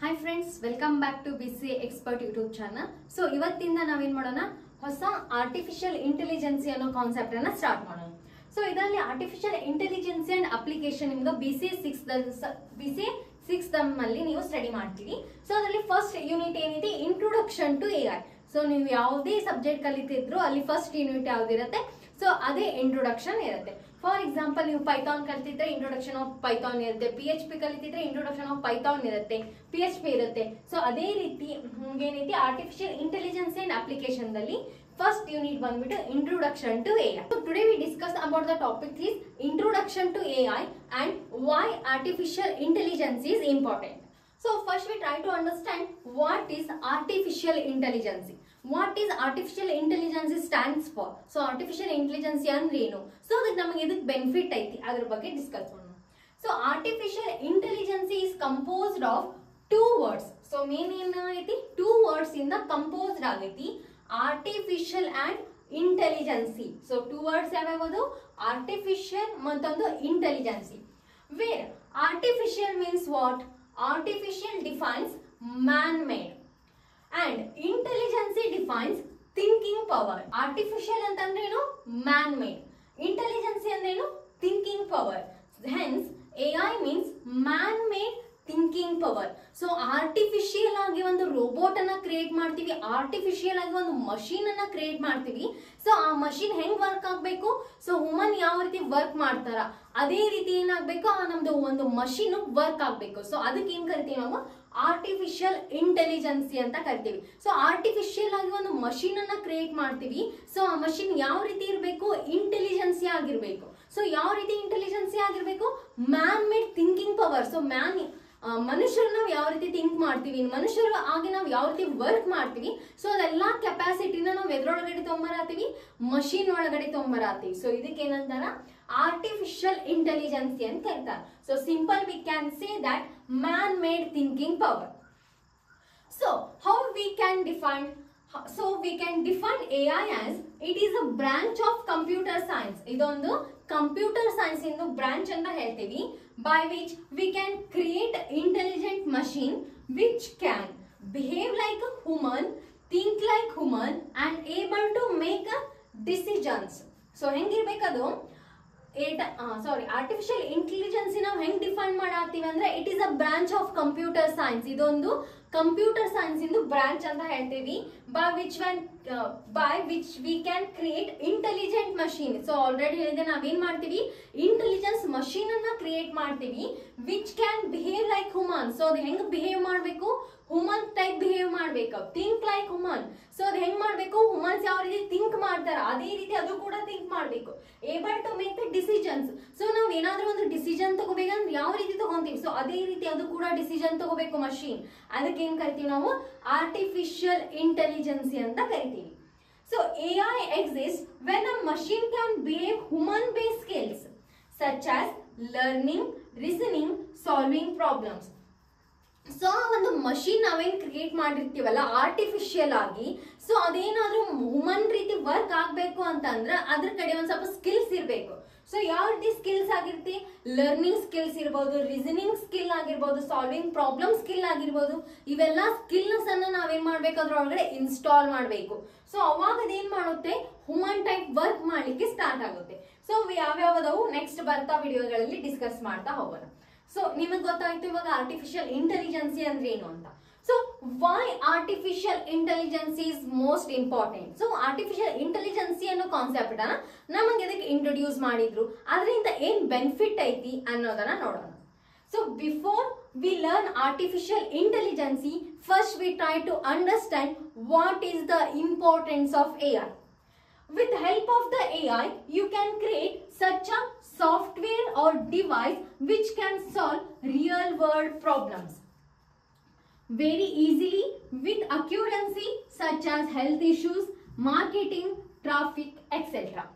Hi friends, welcome back to BCA Expert YouTube channel. So ಇವತ್ತಿಂದ ನಾವೇನ್ ಮಾಡೋಣ ಹೊಸ ಆರ್ಟಿಫಿಷಿಯಲ್ ಇಂಟೆಲಿಜೆನ್ಸಿ ಅನ್ನೋ ಕಾನ್ಸೆಪ್ಟ್ ಅನ್ನ ಸ್ಟಾರ್ಟ್ ಮಾಡೋಣ. ಸೊ ಇದರಲ್ಲಿ ಆರ್ಟಿಫಿಷಿಯಲ್ ಇಂಟೆಲಿಜೆನ್ಸಿ ಅಂಡ್ ಅಪ್ಲಿಕೇಶನ್ ನಿಮ್ಗೆ BCA 6th ಅಲ್ಲಿ ನೀವು ಸ್ಟಡಿ ಮಾಡ್ತೀವಿ. ಸೊ ಅದರಲ್ಲಿ ಫಸ್ಟ್ ಯೂನಿಟ್ ಏನಿದೆ ಇಂಟ್ರೊಡಕ್ಷನ್ ಟು AI. ಸೊ ನೀವು ಯಾವುದೇ ಸಬ್ಜೆಕ್ಟ್ ಕಲಿತಿದ್ರು ಅಲ್ಲಿ ಫಸ್ಟ್ ಯೂನಿಟ್ ಯಾವ್ದಿರುತ್ತೆ, ಸೊ ಅದೇ ಇಂಟ್ರೊಡಕ್ಷನ್ ಇರುತ್ತೆ. ಫಾರ್ ಎಕ್ಸಾಂಪಲ್ ನೀವು ಪೈಥಾನ್ ಕಲಿತಿದ್ರೆ ಇಂಟ್ರೊಡಕ್ಷನ್ ಆಫ್ ಪೈಥಾನ್ ಇರುತ್ತೆ, PHP ಕಲಿತಿದ್ರೆ ಇಂಟ್ರೊಡಕ್ಷನ್ ಆಫ್ ಪೈಥಾನ್ ಇರುತ್ತೆ, PHP ಇರುತ್ತೆ. ಸೊ ಅದೇ ರೀತಿ ಏನೈತಿ ಆರ್ಟಿಫಿಷಿಯಲ್ ಇಂಟೆಲಿಜೆನ್ಸ್ ಅಂಡ್ ಅಪ್ಲಿಕೇಶನ್ ದಲ್ಲಿ ಫಸ್ಟ್ ಯೂನಿಟ್ ಬಂದ್ಬಿಟ್ಟು introduction to AI. So today we discuss about the topic is introduction to AI and why artificial intelligence is important. So first we try to understand what is artificial intelligence. What is artificial intelligence stands for. So artificial intelligence ಅಂದ್ರೆ ಏನು, so ಅದಕ್ಕೆ ನಮಗೆ ಇದಕ್ಕೆ benefit ಐತಿ ಅದ್ರ ಬಗ್ಗೆ discuss ಮಾಡೋಣ. So artificial intelligence is composed of two words. So main ಏನೈತಿ, two words ಇಂದ ಕಂಪೋಸ್ಡ್ ಆಗೈತಿ, artificial and intelligence. So two words ಯಾವ್ಯಾವುದು, ಆರ್ಟಿಫಿಷಿಯಲ್ ಮತ್ತೊಂದು intelligence. Where artificial means what, artificial defines man made and intelligence defines thinking power. Artificial ಅಂತಂದ್ರೆ ಏನು, man made. Intelligence ಅಂದ್ರೆ ಏನು, thinking power. Hence AI means man made thinking power. So artificial ಆಗಿ ಒಂದು robot ಅನ್ನ create ಮಾಡ್ತೀವಿ, artificial ಆಗಿ ಒಂದು ಮಷೀನ್ ಅನ್ನ ಕ್ರಿಯೇಟ್ ಮಾಡ್ತೀವಿ. ಸೊ ಆ ಮಷೀನ್ ಹೆಂಗ್ ವರ್ಕ್ ಆಗ್ಬೇಕು, ಸೊ ಹ್ಯೂಮನ್ ಯಾವ ರೀತಿ ವರ್ಕ್ ಮಾಡ್ತಾರ ಅದೇ ರೀತಿ ಏನಾಗ್ಬೇಕು, ಆ ನಮ್ದು ಒಂದು ಮಷೀನ್ ವರ್ಕ್ ಆಗ್ಬೇಕು. ಸೊ ಅದಕ್ಕೆ ಏನ್ ಕರಿತೀವಿ ನಾವು, ಆರ್ಟಿಫಿಷಿಯಲ್ ಇಂಟೆಲಿಜೆನ್ಸಿ ಅಂತ ಕರಿತೀವಿ. ಸೊ ಆರ್ಟಿಫಿಷಿಯಲ್ ಆಗಿ ಒಂದು ಮಷೀನ್ ಅನ್ನ ಕ್ರಿಯೇಟ್ ಮಾಡ್ತೀವಿ. ಸೊ ಆ ಮಷೀನ್ ಯಾವ ರೀತಿ ಇರಬೇಕು, ಇಂಟೆಲಿಜೆನ್ಸಿ ಆಗಿರ್ಬೇಕು. ಸೊ ಯಾವ ರೀತಿ ಇಂಟೆಲಿಜೆನ್ಸಿ ಆಗಿರ್ಬೇಕು, man made thinking power. So ಮನುಷ್ಯರು ನಾವು ಯಾವ ರೀತಿ ಥಿಂಕ್ ಮಾಡ್ತೀವಿ, ಮನುಷ್ಯರು ಆಗಿ ನಾವು ಯಾವ ರೀತಿ ವರ್ಕ್ ಮಾಡ್ತೀವಿ, ಸೊ ಅದೆಲ್ಲಾ ಕೆಪಾಸಿಟಿನ ನಾವು ಎದ್ರೊಳಗಡೆ ತೊಗೊಂಬರಾತೀವಿ, ಮಷೀನ್ ಒಳಗಡೆ ತೊಗೊಂಬರಾತೀವಿ. ಸೊ ಇದಕ್ಕೆ ಏನಂತಾರ, ಆರ್ಟಿಫಿಷಿಯಲ್ ಇಂಟೆಲಿಜೆನ್ಸಿ ಅಂತ ಕರೀತಾರೆ. So simple we can say that man made thinking power. So how we can define, so we can define AI as it is a branch of computer science. ಇದೊಂದು computer science ಇಂದು branch ಅಂತ ಹೇಳ್ತೀವಿ, by which we can create intelligent machine which can behave like a human, think like human and able to make decisions. So ಹೆಂಗಿರ್ಬೇಕದು, artificial intelligence ನಾವು ಹೆಂಗ್ define ಮಾಡಾತೀವಿ ಅಂದ್ರೆ, it is a branch of computer science. ಇದೊಂದು computer science ಇಂದು branch ಅಂತ ಹೇಳ್ತೀವಿ, by which we can create intelligent machine. So already ಹೇಳಿದೆ, ನಾವೇನ್ ಮಾಡ್ತೀವಿ, ಇಂಟೆಲಿಜೆನ್ಸ್ ಮಷೀನ್ ಅನ್ನ ಕ್ರಿಯೇಟ್ ಮಾಡ್ತೀವಿ, which can behave like human. So ಅದು ಹೆಂಗ್ ಬಿಹೇವ್ ಮಾಡ್ಬೇಕು, ಹ್ಯೂಮನ್ ಟೈಪ್ ಬಿಹೇವ್ ಮಾಡ್ಬೇಕು, ಥಿಂಕ್ ಲೈಕ್ ಹ್ಯೂಮನ್. ಸೊ ಅದು ಹೆಂಗ್ ಮಾಡ್ಬೇಕು, ಹ್ಯೂಮನ್ಸ್ ಯಾವ ರೀತಿ ಥಿಂಕ್ ಮಾಡ್ತಾರ ಅದೇ ರೀತಿ ಅದು ಕೂಡ ಥಿಂಕ್ ಮಾಡ್ಬೇಕು, able to make the decisions. So ನಾವ್ ಏನಾದ್ರೂ ಒಂದು ಡಿಸಿಷನ್ ತಗೋಬೇಕಂದ್ರೆ ಯಾವ ರೀತಿ ತಗೊಂತೀವಿ, ಸೊ ಅದೇ ರೀತಿ ಅದು ಕೂಡ ಡಿಸಿಷನ್ ತಗೋಬೇಕು ಮಷೀನ್. ಅದಕ್ಕೆ ಏನ್ ಕರಿತೀವಿ ನಾವು, ಆರ್ಟಿಫಿಷಿಯಲ್ ಇಂಟೆಲಿಜೆನ್ಸಿ ಅಂತ ಕರಿತೀವಿ. So AI exists when a machine can behave human based skills such as learning, reasoning, solving problems. So ಒಂದು ಮಷೀನ್ ನಾವೇನ್ ಕ್ರಿಯೇಟ್ ಮಾಡಿರ್ತೀವಲ್ಲ ಆರ್ಟಿಫಿಷಿಯಲ್ ಆಗಿ, ಸೊ ಅದೇನಾದ್ರೂ ಹ್ಯೂಮನ್ ರೀತಿ ವರ್ಕ್ ಆಗ್ಬೇಕು ಅಂತಂದ್ರ ಅದ್ರ ಕಡೆ ಒಂದ್ ಸ್ವಲ್ಪ ಸ್ಕಿಲ್ಸ್ ಇರ್ಬೇಕು. ಸೊ ಯಾವ ರೀತಿ ಸ್ಕಿಲ್ಸ್ ಆಗಿರ್ತಿ, ಲರ್ನಿಂಗ್ ಸ್ಕಿಲ್ಸ್ ಇರ್ಬೋದು, ರೀಸನಿಂಗ್ ಸ್ಕಿಲ್ ಆಗಿರ್ಬೋದು, ಸಾಲ್ವಿಂಗ್ ಪ್ರಾಬ್ಲಮ್ ಸ್ಕಿಲ್ ಆಗಿರ್ಬೋದು. ಇವೆಲ್ಲ ಸ್ಕಿಲ್ಸ್ ಅನ್ನ ನಾವೇನ್ ಮಾಡ್ಬೇಕು, ಅದ್ರೊಳಗಡೆ ಇನ್ಸ್ಟಾಲ್ ಮಾಡ್ಬೇಕು. ಸೊ ಅವಾಗ ಅದೇನ್ ಮಾಡುತ್ತೆ, ಹ್ಯೂಮನ್ ಟೈಪ್ ವರ್ಕ್ ಮಾಡ್ಲಿಕ್ಕೆ ಸ್ಟಾರ್ಟ್ ಆಗುತ್ತೆ. ಸೊ ಯಾವ್ಯಾವದವು ನೆಕ್ಸ್ಟ್ ಬರ್ತಾ ವಿಡಿಯೋಗಳಲ್ಲಿ ಡಿಸ್ಕಸ್ ಮಾಡ್ತಾ ಹೋಗೋಣ. ಸೊ ನಿಮಗೆ ಗೊತ್ತಾಯ್ತು ಇವಾಗ ಆರ್ಟಿಫಿಷಿಯಲ್ ಇಂಟೆಲಿಜೆನ್ಸಿ ಅಂದ್ರೆ ಏನು ಅಂತ. So why artificial intelligence is most important. So artificial intelligence ಅನ್ನೋ ಕಾನ್ಸೆಪ್ಟ್ ಅನ್ನ ನಮಗೆ ಅದಕ್ಕೆ ಇಂಟ್ರೊಡ್ಯೂಸ್ ಮಾಡಿದ್ರು, ಅದರಿಂದ ಏನ್ ಬೆನಿಫಿಟ್ ಐತಿ ಅನ್ನೋದನ್ನ ನೋಡೋಣ. So before we learn artificial intelligence, first we try to understand what is the importance of AI. With help of the AI, you can create such a software or device which can solve real world problems very easily with accuracy, such as health issues, marketing, traffic, etc.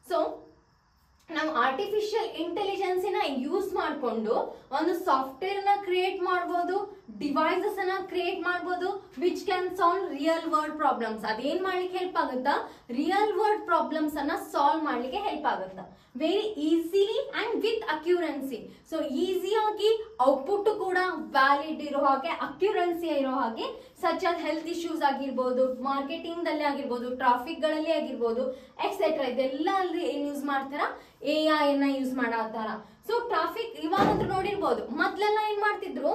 So ನಾವು artificial intelligence ನ use ಮಾಡಿಕೊಂಡು ಒಂದು software ನ create ಮಾಡಬಹುದು, devices ಅನ್ನ create ಮಾಡಬಹುದು which can solve real world problems. ಅದೇನ್ ಮಾಡ್ಲಿಕ್ಕೆ ಹೆಲ್ಪ್ ಆಗುತ್ತಾ, ರಿಯಲ್ ವರ್ಲ್ಡ್ ಪ್ರಾಬ್ಲಮ್ಸ್ ಅನ್ನ ಸಾಲ್ವ್ ಮಾಡ್ಲಿಕ್ಕೆ ಹೆಲ್ಪ್ ಆಗುತ್ತಾ very easily and with ಅಕ್ಯುರೆನ್ಸಿ. So ಈಸಿಯಾಗಿ ಔಟ್ಪುಟ್ ಕೂಡ ವ್ಯಾಲಿಡ್ ಇರೋ ಹಾಗೆ, ಅಕ್ಯುರೆನ್ಸಿ ಇರೋ ಹಾಗೆ, ಸಚ್ ಆಸ್ ಹೆಲ್ತ್ ಇಶ್ಯೂಸ್ ಆಗಿರ್ಬೋದು, ಮಾರ್ಕೆಟಿಂಗ್ ದಲ್ಲಿ ಆಗಿರ್ಬೋದು, ಟ್ರಾಫಿಕ್ ಗಳಲ್ಲಿ ಆಗಿರ್ಬೋದು, ಎಕ್ಸೆಟ್ರಾ. ಇದೆಲ್ಲ ಅಲ್ಲಿ ಏನ್ ಯೂಸ್ ಮಾಡ್ತಾರ, AI ಅನ್ನ ಯೂಸ್ ಮಾಡತ್ತಾರ. ಸೊ ಟ್ರಾಫಿಕ್ ಇವಾಗಂತೂ ನೋಡಿರ್ಬೋದು, ಮೊದ್ಲೆಲ್ಲ ಏನ್ ಮಾಡ್ತಿದ್ರು,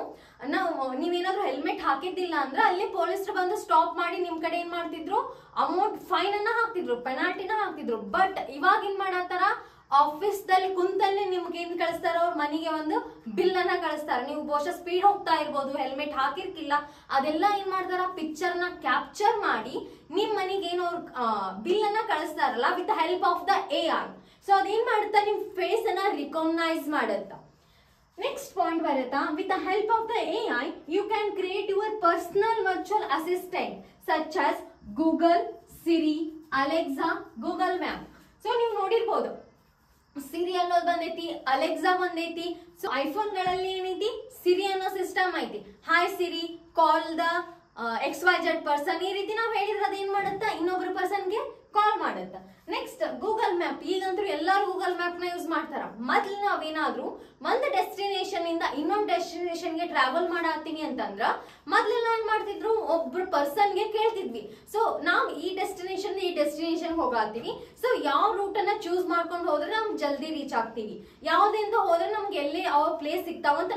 ನೀವೇನಾದ್ರು ಹೆಲ್ಮೆಟ್ ಹಾಕಿದ್ದಿಲ್ಲ ಅಂದ್ರೆ ಅಲ್ಲಿ ಪೊಲೀಸರು ಬಂದು ಸ್ಟಾಪ್ ಮಾಡಿ ನಿಮ್ ಕಡೆ ಏನ್ ಮಾಡ್ತಿದ್ರು, ಅಮೌಂಟ್ ಫೈನ್ ಅನ್ನ ಹಾಕ್ತಿದ್ರು, ಪೆನಾಲ್ಟಿನ ಹಾಕ್ತಿದ್ರು. ಬಟ್ ಇವಾಗ ಏನ್ ಮಾಡತ್ತಾರ, ಆಫೀಸ್ ದಲ್ಲಿ ಕುಂತಲ್ಲೇ ನಿಮ್ಗೆ ಏನ್ ಕಳಿಸ್ತಾರ, ಅವ್ರ ಮನೆಗೆ ಒಂದು ಬಿಲ್ ಅನ್ನ ಕಳಿಸ್ತಾರ. ನೀವು ಬಹುಶಃ ಸ್ಪೀಡ್ ಹೋಗ್ತಾ ಇರ್ಬೋದು, ಹೆಲ್ಮೆಟ್ ಹಾಕಿರ್ಕಿಲ್ಲ, ಅದೆಲ್ಲ ಏನ್ ಮಾಡ್ತಾರ, ಪಿಕ್ಚರ್ ನ ಕ್ಯಾಪ್ಚರ್ ಮಾಡಿ ನಿಮ್ ಮನೆಗೆ ಏನೋ ಬಿಲ್ ಅನ್ನ ಕಳಿಸ್ತಾರಲ್ಲ with help of the AI. So ಅದೇನ್ ಮಾಡುತ್ತಾ, ನಿಮ್ ಫೇಸ್ ಅನ್ನ ರಿಕಾಗ್ನೈಸ್ ಮಾಡುತ್ತಾ. ನೆಕ್ಸ್ಟ್ ಪಾಯಿಂಟ್ ಬರುತ್ತಾ, with the help of the AI you can create your personal virtual assistant such as Google, Siri, Alexa, Google map. So ನೀವು ನೋಡಿರ್ಬೋದು, ಸಿರಿ ಅನ್ನೋದು ಬಂದೈತಿ, ಅಲೆಕ್ಸಾ ಬಂದೈತಿ. ಸೊ ಐಫೋನ್ ಗಳಲ್ಲಿ ಏನೈತಿ, ಸಿರಿ ಅನ್ನೋ ಸಿಸ್ಟಮ್ ಐತಿ. Hi Siri, call the XYZ person, ಈ ರೀತಿ ನಾವು ಹೇಳಿದ್ರೆ ಅದೇನ್ ಮಾಡುತ್ತಾ, ಇನ್ನೊಬ್ರು ಪರ್ಸನ್ಗೆ ಕಾಲ್ ಮಾಡುತ್ತಾ. Next Google map. ಈಗಂತೂ ಎಲ್ಲರೂ ಗೂಗಲ್ ಮ್ಯಾಪ್ ನ ಯೂಸ್ ಮಾಡ್ತಾರ. ಮೊದ್ಲು ನಾವೇನಾದ್ರೂ ಒಂದು ಡೆಸ್ಟಿನೇಷನ್ ಇಂದ ಇನ್ನೊಂದು ಡೆಸ್ಟಿನೇಷನ್ ಗೆ ಟ್ರಾವೆಲ್ ಮಾಡತ್ತೀನಿ ಅಂತಂದ್ರ ಮೊದ್ಲೆಲ್ಲ ಏನ್ ಮಾಡ್ತಿದ್ರು, ಒಬ್ರು ಪರ್ಸನ್ ಗೆ ಕೇಳ್ತಿದ್ವಿ. ಸೊ ನಾವ್ ಈ ಡೆಸ್ಟಿನೇಷನ್ ಹೋಗತ್ತೀವಿ, ಸೊ ಯಾವ ರೂಟ್ ಅನ್ನ ಚೂಸ್ ಮಾಡ್ಕೊಂಡು ಹೋದ್ರೆ ನಮ್ಗೆ ಜಲ್ದಿ ರೀಚ್ ಆಗ್ತೀವಿ, ಯಾವ್ದಿಂದ ಹೋದ್ರೆ ನಮ್ಗೆ ಎಲ್ಲಿ ಅವ ಪ್ಲೇಸ್ ಸಿಗ್ತಾವ ಅಂತ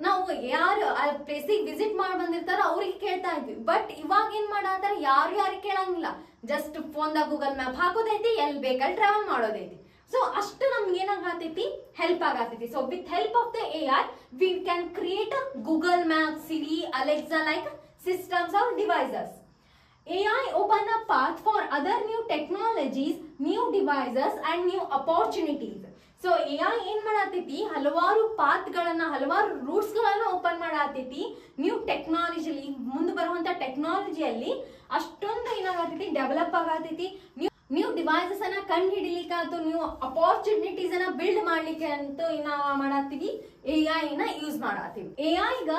ನಾವು ಯಾರು ಆ ಪ್ಲೇಸಿಗೆ ವಿಸಿಟ್ ಮಾಡಿ ಬಂದಿರ್ತಾರ ಅವ್ರಿಗೆ ಕೇಳ್ತಾ ಇದ್ವಿ. ಬಟ್ ಇವಾಗ ಏನ್ ಮಾಡತ್ತಾರ, ಯಾರಿಗೆ ಕೇಳಂಗಿಲ್ಲ, ಜಸ್ಟ್ ಫೋನ್ದಾಗ ಗೂಗಲ್ ಮ್ಯಾಪ್ ಹಾಕೋದೈತಿ, ಎಲ್ಲಿ ಬೇಕಲ್ಲಿ ಟ್ರಾವೆಲ್ ಮಾಡೋದೈತಿ. ಸೊ ಅಷ್ಟು ನಮ್ಗೆ ಏನಾಗತೈತಿ, ಹೆಲ್ಪ್ ಆಗತೈತಿ. So with help of the AI we can create a Google map, Siri, Alexa like systems or devices. AI open a path for other new technologies, new devices and new opportunities. So AI ಏನ್ ಮಾಡತೈತಿ, ಹಲವಾರು path ಗಳನ್ನ, ಹಲವಾರು roots ಗಳನ್ನ open ಮಾಡತೈತಿ. New ಟೆಕ್ನಾಲಜಿಲಿ, ಮುಂದೆ ಬರುವಂತ ಟೆಕ್ನಾಲಜಿಯಲ್ಲಿ ಅಷ್ಟೊಂದು ಏನಾಗತೈತಿ, ಡೆವಲಪ್ ಆಗತೈತಿ. ನ್ಯೂ ಡಿವೈಸಸ್ ಅನ್ನ ಕಂಡು ಹಿಡಿಲಿಕ್ಕೆ ಆಯ್ತು, ನ್ಯೂ ಅಪಾರ್ಚುನಿಟೀಸ್ ಅನ್ನ ಬಿಲ್ಡ್ ಮಾಡ್ಲಿಕ್ಕೆ ಅಂತೂ ನಾವು ಮಾಡತ್ತೀವಿ, AI ನ ಯೂಸ್ ಮಾಡತ್ತೀವಿ. AI ಗ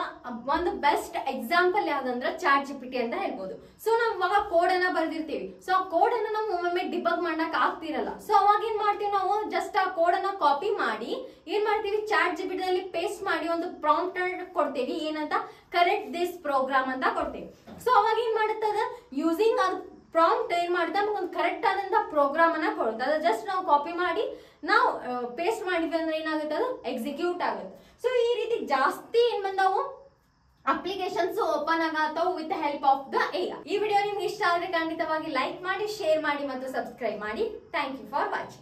ಒಂದು ಬೆಸ್ಟ್ ಎಕ್ಸಾಂಪಲ್ ಯಾವ್ದಂದ್ರ ChatGPT ಅಂತ ಹೇಳ್ಬೋದು. ಸೊ ನಾವ್ ಇವಾಗ ಕೋಡ್ ಅನ್ನ ಬರ್ದಿರ್ತೀವಿ. ಸೊ ಆ ಕೋಡ್ ಅನ್ನ ನಾವು ಒಮ್ಮೊಮ್ಮೆ ಡಿಬಗ್ ಮಾಡಕ್ ಆಗ್ತಿರಲ್ಲ. ಸೊ ಅವಾಗ ಏನ್ ಮಾಡ್ತೀವಿ, ನಾವು ಜಸ್ಟ್ ಆ ಕೋಡ್ ಅನ್ನ ಕಾಪಿ ಮಾಡಿ ಏನ್ ಮಾಡ್ತೀವಿ, ChatGPT ದಲ್ಲಿ ಪೇಸ್ಟ್ ಮಾಡಿ ಒಂದು ಪ್ರಾಂಪ್ಟ್ ಕೊಡ್ತೀವಿ. ಏನಂತ, ಕರೆಕ್ಟ್ ದಿಸ್ ಪ್ರೋಗ್ರಾಮ್ ಅಂತ ಕೊಡ್ತೀವಿ. ಸೊ ಅವಾಗ ಏನ್ ಮಾಡುತ್ತದ, ಯೂಸಿಂಗ್ ಪ್ರಾಂಪ್ಟ್ ಏನ್ ಮಾಡ್ತಾ ಒಂದು ಕರೆಕ್ಟ್ ಆದಂತ ಪ್ರೋಗ್ರಾಮ್ ಅನ್ನ ಕೊಡುತ್ತೆ. ಅದು ಜಸ್ಟ್ ನಾವು ಕಾಪಿ ಮಾಡಿ ನಾವು ಪೇಸ್ಟ್ ಮಾಡಿದ್ವಿ ಅಂದ್ರೆ ಏನಾಗುತ್ತೆ, ಅದು ಎಕ್ಸಿಕ್ಯೂಟ್ ಆಗುತ್ತೆ. ಸೊ ಈ ರೀತಿ ಜಾಸ್ತಿ ಏನ್ ಬಂದಾವು ಅಪ್ಲಿಕೇಶನ್ಸ್ ಓಪನ್ ಆಗತ್ತವು with help of the AI. ಈ ವಿಡಿಯೋ ನಿಮ್ಗೆ ಇಷ್ಟ ಆದ್ರೆ ಖಂಡಿತವಾಗಿ ಲೈಕ್ ಮಾಡಿ, ಶೇರ್ ಮಾಡಿ ಮತ್ತು ಸಬ್ಸ್ಕ್ರೈಬ್ ಮಾಡಿ. Thank you for watching.